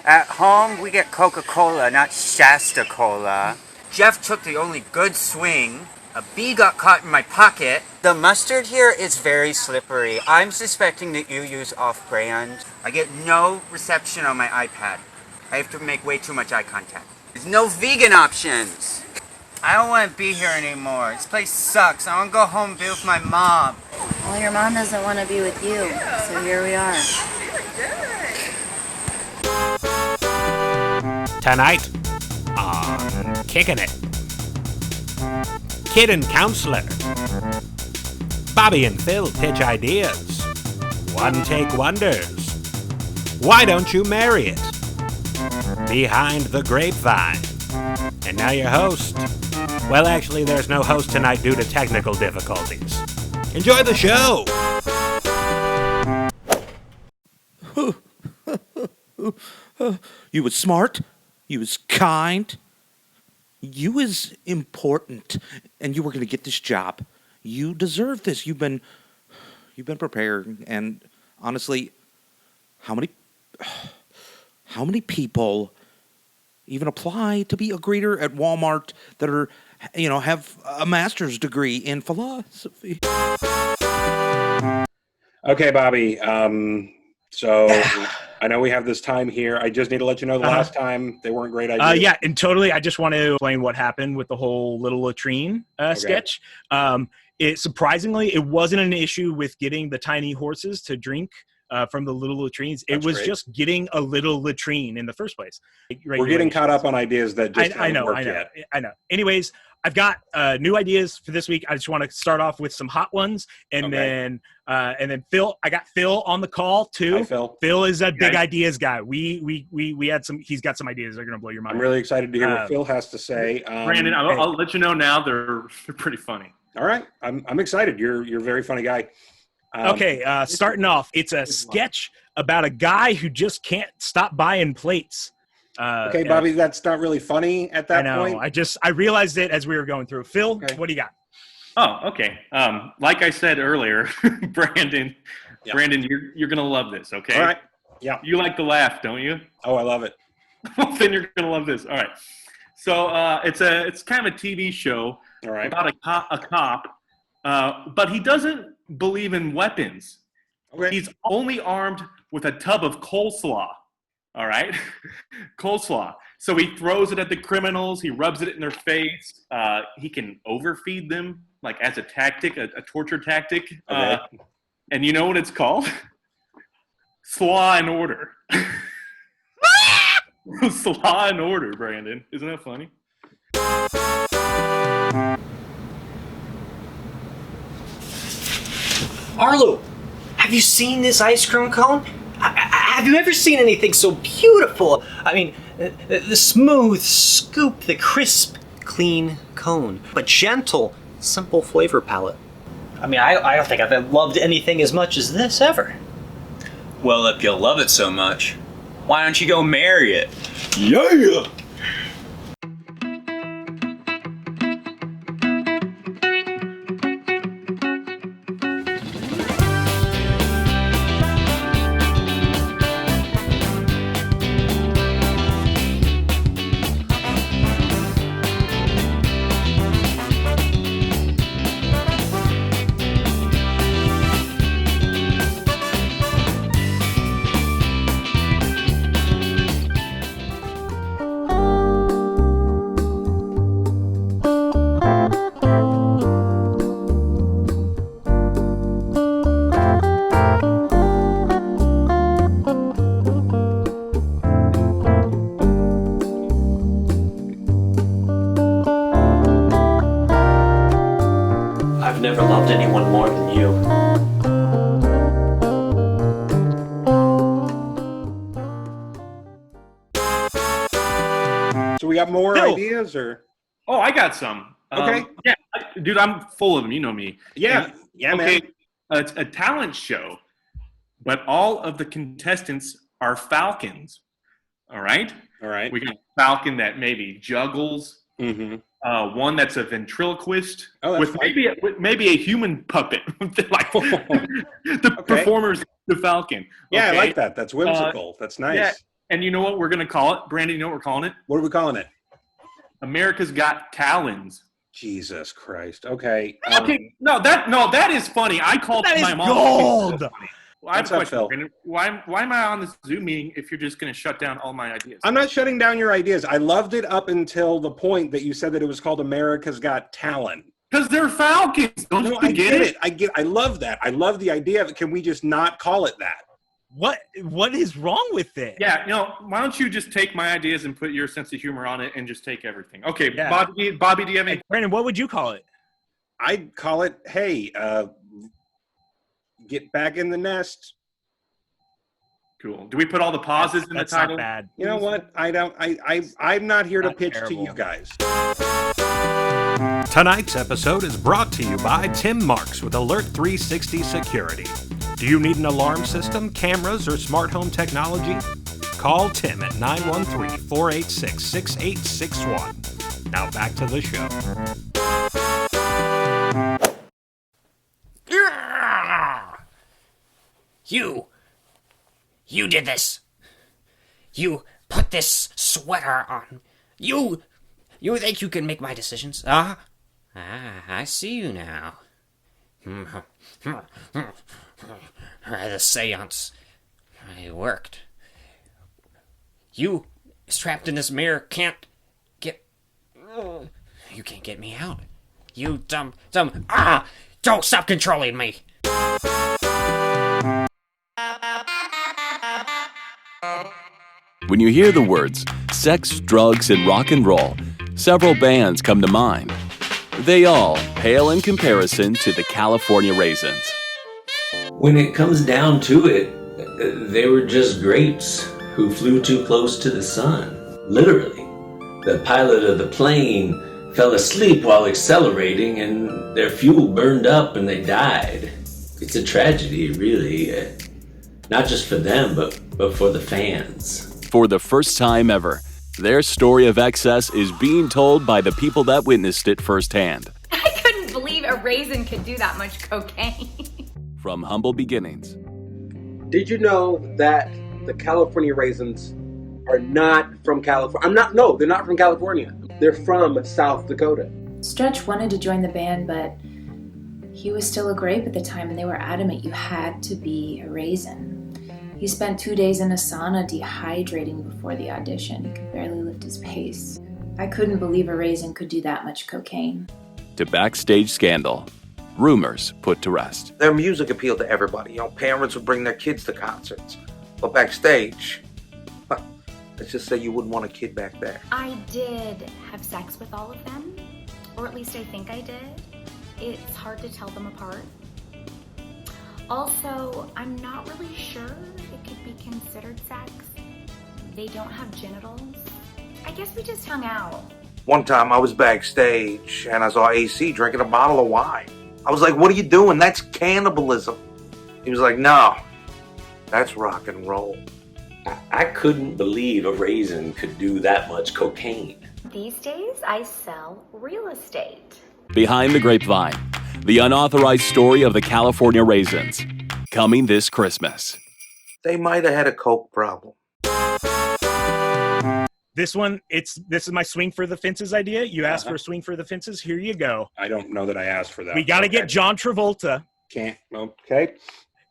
At home, we get Coca-Cola, not Shasta-Cola. Jeff took the only good swing. A bee got caught in my pocket. The mustard here is very slippery. I'm suspecting that you use off-brand. I get no reception on my iPad. I have to make way too much eye contact. There's no vegan options. I don't want to be here anymore. This place sucks. I want to go home and be with my mom. Well, your mom doesn't want to be with you, so here we are. Tonight on Kickin' It. Kid and Counselor. Bobby and Phil pitch ideas. One take wonders. Why don't you marry it? Behind the Grapevine. And now your host. Well, actually, there's no host tonight due to technical difficulties. Enjoy the show! You was smart. You was kind. You was important. And you were going to get this job. You deserve this. You've been prepared. And honestly, how many people even apply to be a greeter at Walmart that are, have a master's degree in philosophy? Okay, Bobby. So I know we have this time here. I just need to let you know the last time they weren't great ideas. Yeah, and totally. I just want to explain what happened with the whole little latrine sketch. Surprisingly, it wasn't an issue with getting the tiny horses to drink from the little latrines. It was just getting a little latrine in the first place. We're getting caught up on ideas that just haven't worked yet. I know. Anyways, I've got new ideas for this week. I just want to start off with some hot ones, and then Phil. I got Phil on the call too. Hi, Phil. Phil is a big ideas guy. We had some. He's got some ideas that are gonna blow your mind. I'm really excited to hear what Phil has to say. Brandon, I'll let you know now. They're pretty funny. All right, I'm excited. You're a very funny guy. Starting off, it's a sketch about a guy who just can't stop buying plates. Okay, Bobby, that's not really funny at that point. I realized it as we were going through. Phil, what do you got? Oh, okay. Like I said earlier, Brandon, you're gonna love this. Okay. All right. Yeah. You like to laugh, don't you? Oh, I love it. Well, then you're gonna love this. All right. So it's kind of a TV show about a cop, but he doesn't believe in weapons. Okay. He's only armed with a tub of coleslaw. All right. Coleslaw. So he throws it at the criminals. He rubs it in their face. He can overfeed them, like as a tactic, a torture tactic. Okay. And you know what it's called? Slaw and Order. Slaw and Order, Brandon. Isn't that funny? Arlo, have you seen this ice cream cone? Have you ever seen anything so beautiful? I mean, the smooth scoop, the crisp, clean cone, but gentle, simple flavor palette. I mean, I don't think I've loved anything as much as this ever. Well, if you love it so much, why don't you go marry it? Yeah! Never loved anyone more than you. So we got more ideas, or? Oh, I got some. Okay. Yeah, dude, I'm full of them. You know me. Yeah. Man. It's a talent show, but all of the contestants are falcons. All right. We got a falcon that maybe juggles. Mm-hmm. One that's a ventriloquist with maybe a human puppet. Like the performer's the falcon. Yeah, I like that. That's whimsical. That's nice. Yeah. And you know what we're going to call it? Brandon, you know what we're calling it? What are we calling it? America's Got Talons. Jesus Christ. Okay. Okay. No, that is funny. I called That my is mom. gold. Well, I have What's a up, question, Phil? Brandon. Why am I on this Zoom meeting if you're just going to shut down all my ideas? I'm not shutting down your ideas. I loved it up until the point that you said that it was called America's Got Talent. Because they're Falcons. Don't you I get it? I love that. I love the idea of it. Can we just not call it that? What is wrong with it? Yeah, why don't you just take my ideas and put your sense of humor on it and just take everything? Okay, Yeah. Bobby, do you have any? Brandon, what would you call it? I'd call it, hey, get back in the nest. Cool. Do we put all the pauses in the That's title? not bad. You know what? I'm not here to pitch terrible. to you guys. Tonight's episode is brought to you by Tim Marks with Alert 360 Security. Do you need an alarm system, cameras, or smart home technology? Call Tim at 913-486-6861. Now back to the show. You did this. You put this sweater on. You think you can make my decisions? I see you now. The seance. It worked. You, trapped in this mirror, can't get... You can't get me out. You dumb... Don't stop controlling me! When you hear the words sex, drugs, and rock and roll, several bands come to mind. They all pale in comparison to the California Raisins. When it comes down to it, they were just grapes who flew too close to the sun. Literally. The pilot of the plane fell asleep while accelerating and their fuel burned up and they died. It's a tragedy, really. Not just for them, but for the fans. For the first time ever, their story of excess is being told by the people that witnessed it firsthand. I couldn't believe a raisin could do that much cocaine. From humble beginnings. Did you know that the California Raisins are not from California? They're not from California. They're from South Dakota. Stretch wanted to join the band, but he was still a grape at the time, and they were adamant you had to be a raisin. He spent 2 days in a sauna dehydrating before the audition. He could barely lift his pace. I couldn't believe a raisin could do that much cocaine. To backstage scandal. Rumors put to rest. Their music appealed to everybody. Parents would bring their kids to concerts. But backstage, let's just say you wouldn't want a kid back there. I did have sex with all of them, or at least I think I did. It's hard to tell them apart. Also, I'm not really sure it could be considered sex. They don't have genitals. I guess we just hung out. One time I was backstage and I saw AC drinking a bottle of wine. I was like, what are you doing? That's cannibalism. He was like, no, that's rock and roll. I couldn't believe a raisin could do that much cocaine. These days, I sell real estate. Behind the Grapevine, the unauthorized story of the California Raisins. Coming this Christmas. They might have had a coke problem. This is my swing for the fences idea. You asked for a swing for the fences. Here you go. I don't know that I asked for that. We got to get John Travolta. Can't. Okay.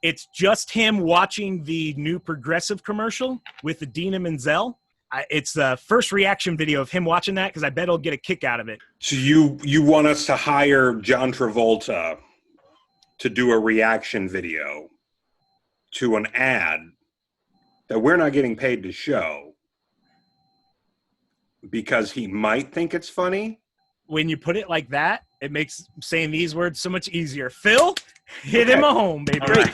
It's just him watching the new Progressive commercial with Idina Menzel. It's the first reaction video of him watching that because I bet he'll get a kick out of it. So you want us to hire John Travolta to do a reaction video to an ad that we're not getting paid to show because he might think it's funny? When you put it like that, it makes saying these words so much easier. Phil, hit him a home, baby. Right.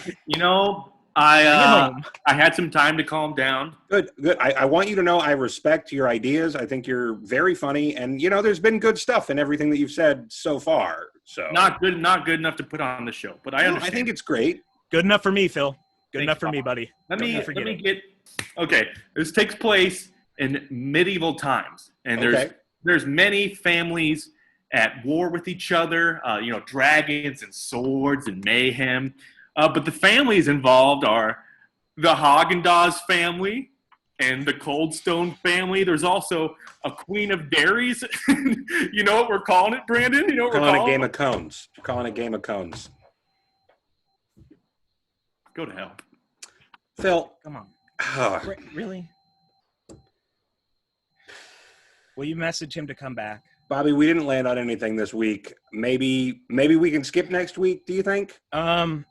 I had some time to calm down. Good. I want you to know I respect your ideas. I think you're very funny, and there's been good stuff in everything that you've said so far. So not good enough to put on the show, but I understand. I think it's great. Good enough for me, Phil. Good enough for me, buddy. Let me get. Okay, this takes place in medieval times, and there's many families at war with each other. Dragons and swords and mayhem. But the families involved are the Haagen-Dazs family, and the Cold Stone family. There's also a Queen of Dairies. You know what we're calling it, Brandon? You know what We're we're calling calling it? Game of Cones. We're calling it Game of Cones. Go to hell. Phil. Come on. Really? Will you message him to come back? Bobby, we didn't land on anything this week. Maybe we can skip next week, do you think? No,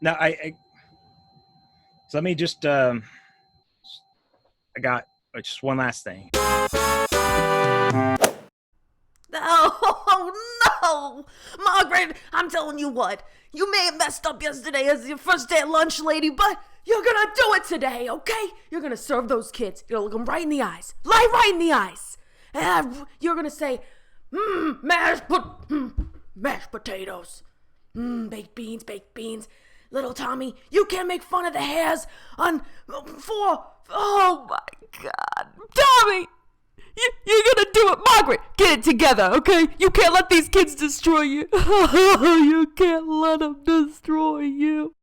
so let me just I got just one last thing. Oh, no! Margaret, I'm telling you what. You may have messed up yesterday as your first day at lunch, lady, but you're gonna do it today, okay? You're gonna serve those kids. You're gonna look them right in the eyes. Right in the eyes. And you're gonna say, mashed potatoes. Baked beans. Little Tommy, you can't make fun of the hairs oh my God. Tommy! You're gonna do it. Margaret, get it together, okay? You can't let these kids destroy you. You can't let them destroy you.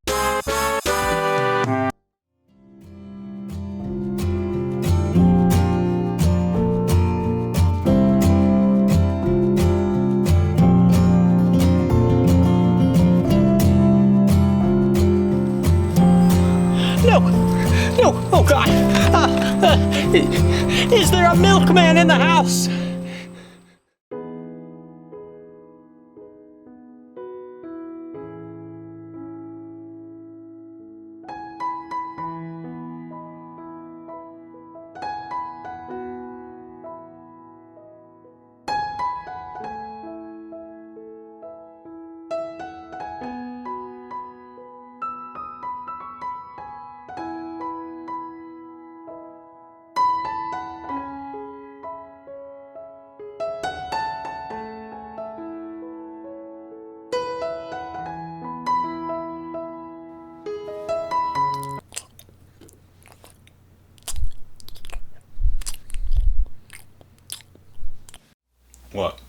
No, oh God. Is there a milkman in the house? What?